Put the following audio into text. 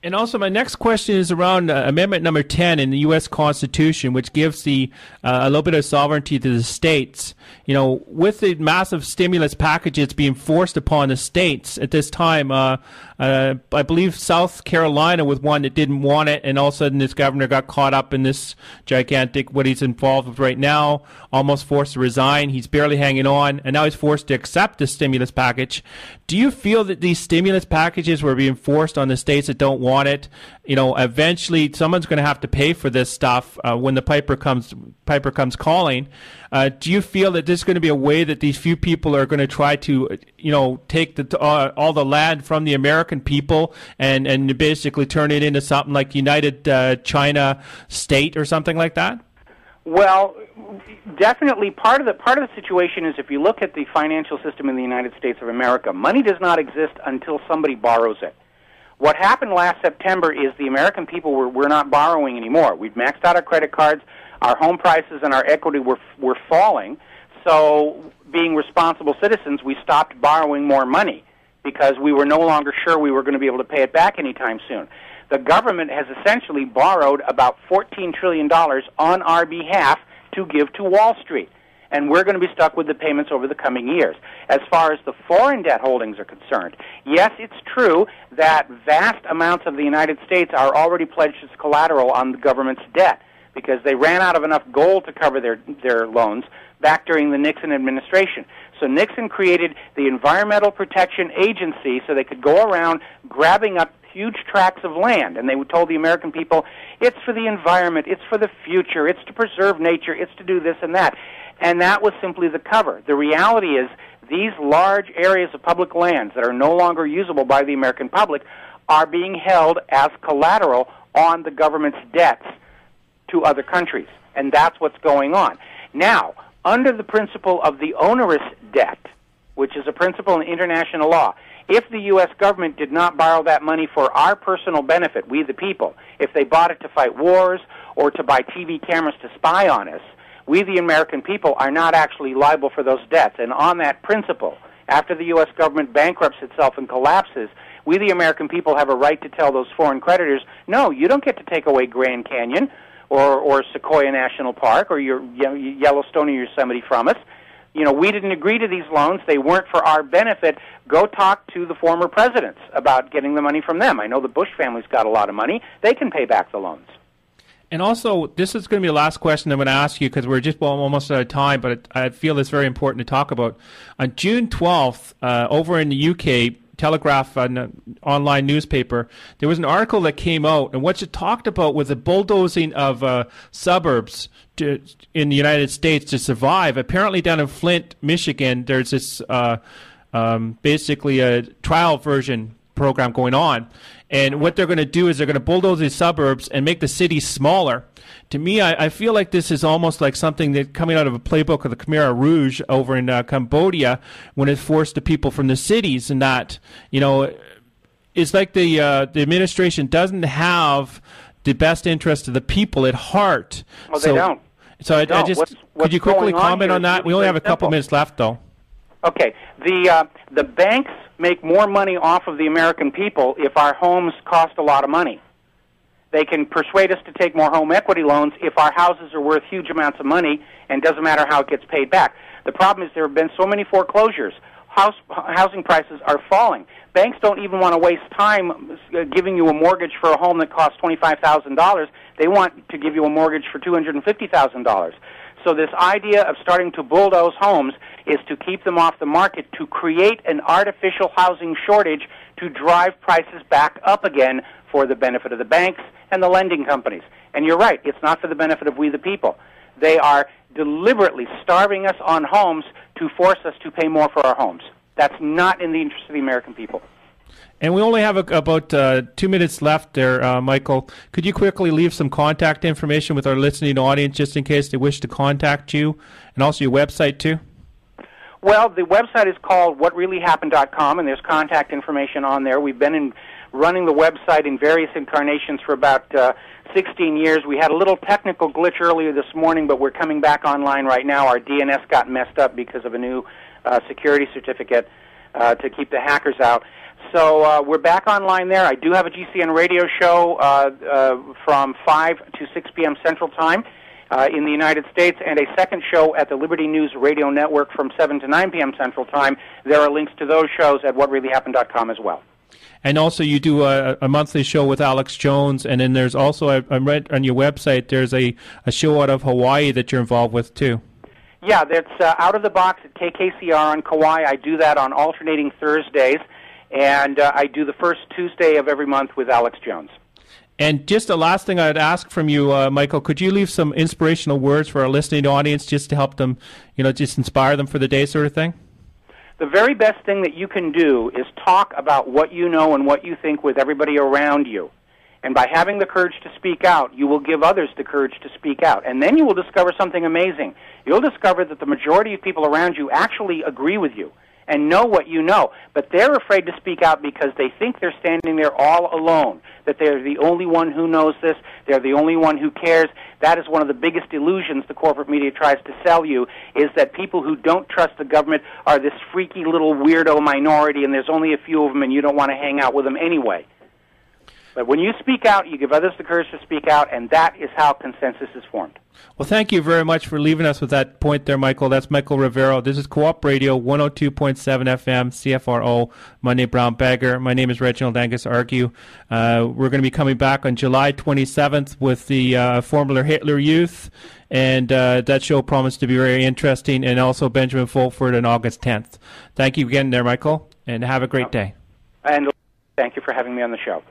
And also, my next question is around Amendment number 10 in the U.S. Constitution, which gives a little bit of sovereignty to the states. You know, with the massive stimulus packages being forced upon the states at this time, I believe South Carolina was one that didn't want it, and all of a sudden this governor got caught up in this gigantic, what he's involved with right now, almost forced to resign. He's barely hanging on, and now he's forced to accept the stimulus package. Do you feel that these stimulus packages were being forced on the states that don't want it? You know, eventually someone's going to have to pay for this stuff when the piper comes calling. Do you feel that this is going to be a way that these few people are going to try to, you know, take all the land from the American people and basically turn it into something like United China State or something like that? Well, definitely part of the situation is, if you look at the financial system in the United States of America, money does not exist until somebody borrows it. What happened last September is the American people were not borrowing anymore. We'd maxed out our credit cards, our home prices and our equity were falling. So, being responsible citizens, we stopped borrowing more money because we were no longer sure we were going to be able to pay it back anytime soon. The government has essentially borrowed about $14 trillion on our behalf to give to Wall Street, and we're going to be stuck with the payments over the coming years. As far as the foreign debt holdings are concerned, yes, it's true that vast amounts of the United States are already pledged as collateral on the government's debt because they ran out of enough gold to cover their loans back during the Nixon administration. So Nixon created the Environmental Protection Agency so they could go around grabbing up huge tracts of land, and they told the American people, it's for the environment, it's for the future, it's to preserve nature, it's to do this and that. And that was simply the cover. The reality is these large areas of public lands that are no longer usable by the American public are being held as collateral on the government's debts to other countries. And that's what's going on. Now, under the principle of the onerous debt, which is a principle in international law, if the U.S. government did not borrow that money for our personal benefit, we the people, if they bought it to fight wars or to buy TV cameras to spy on us, we the American people are not actually liable for those debts. And on that principle, after the U.S. government bankrupts itself and collapses, we the American people have a right to tell those foreign creditors, no, you don't get to take away Grand Canyon or Sequoia National Park or your Yellowstone or Yosemite from us. You know, we didn't agree to these loans. They weren't for our benefit. Go talk to the former presidents about getting the money from them. I know the Bush family's got a lot of money. They can pay back the loans. And also, this is going to be the last question I'm going to ask you because we're just almost out of time, but I feel it's very important to talk about. On June 12th, over in the UK, Telegraph, an online newspaper, there was an article that came out, and what it talked about was the bulldozing of suburbs in the United States to survive. Apparently down in Flint, Michigan, there's this basically a trial version program going on. And what they're going to do is they're going to bulldoze these suburbs and make the cities smaller. To me, I feel like this is almost like something that coming out of a playbook of the Khmer Rouge over in Cambodia when it forced the people from the cities, and that, you know, it's like the administration doesn't have the best interest of the people at heart. Well, they don't. So I just could you quickly comment on that? We only have a couple minutes left, though. Okay. The banks make more money off of the American people if our homes cost a lot of money. They can persuade us to take more home equity loans if our houses are worth huge amounts of money and doesn't matter how it gets paid back. The problem is there have been so many foreclosures. Housing prices are falling. Banks don't even want to waste time giving you a mortgage for a home that costs $25,000. They want to give you a mortgage for $250,000. So this idea of starting to bulldoze homes is to keep them off the market, to create an artificial housing shortage to drive prices back up again for the benefit of the banks and the lending companies. And you're right, it's not for the benefit of we the people. They are deliberately starving us on homes to force us to pay more for our homes. That's not in the interest of the American people. And we only have about 2 minutes left there, Michael. Could you quickly leave some contact information with our listening audience just in case they wish to contact you, and also your website too? Well, the website is called whatreallyhappened.com, and there's contact information on there. We've been running the website in various incarnations for about 16 years. We had a little technical glitch earlier this morning, but we're coming back online right now. Our DNS got messed up because of a new security certificate to keep the hackers out. So we're back online there. I do have a GCN radio show from 5 to 6 p.m. Central Time in the United States, and a second show at the Liberty News Radio Network from 7 to 9 p.m. Central Time. There are links to those shows at whatreallyhappened.com as well. And also you do a monthly show with Alex Jones, and then there's also, I read on your website, there's a show out of Hawaii that you're involved with too. Yeah, that's Out of the Box at KKCR on Kauai. I do that on alternating Thursdays, and I do the first Tuesday of every month with Alex Jones. And just the last thing I'd ask from you, Michael, could you leave some inspirational words for our listening audience just to help them, just inspire them for the day sort of thing? The very best thing that you can do is talk about what you know and what you think with everybody around you. And by having the courage to speak out, you will give others the courage to speak out. And then you will discover something amazing. You'll discover that the majority of people around you actually agree with you and know what you know, but they're afraid to speak out because they think they're standing there all alone, that they're the only one who knows this, they're the only one who cares. That is one of the biggest illusions the corporate media tries to sell you, is that people who don't trust the government are this freaky little weirdo minority, and there's only a few of them, and you don't want to hang out with them anyway. But when you speak out, you give others the courage to speak out, and that is how consensus is formed. Well, thank you very much for leaving us with that point there, Michael. That's Michael Rivero. This is Co-op Radio, 102.7 FM, CFRO, Monday Brown Bagger. My name is Reginald Angus Argue. We're going to be coming back on July 27th with the Formula Hitler Youth, and that show promised to be very interesting, and also Benjamin Fulford on August 10th. Thank you again there, Michael, and have a great day. And thank you for having me on the show.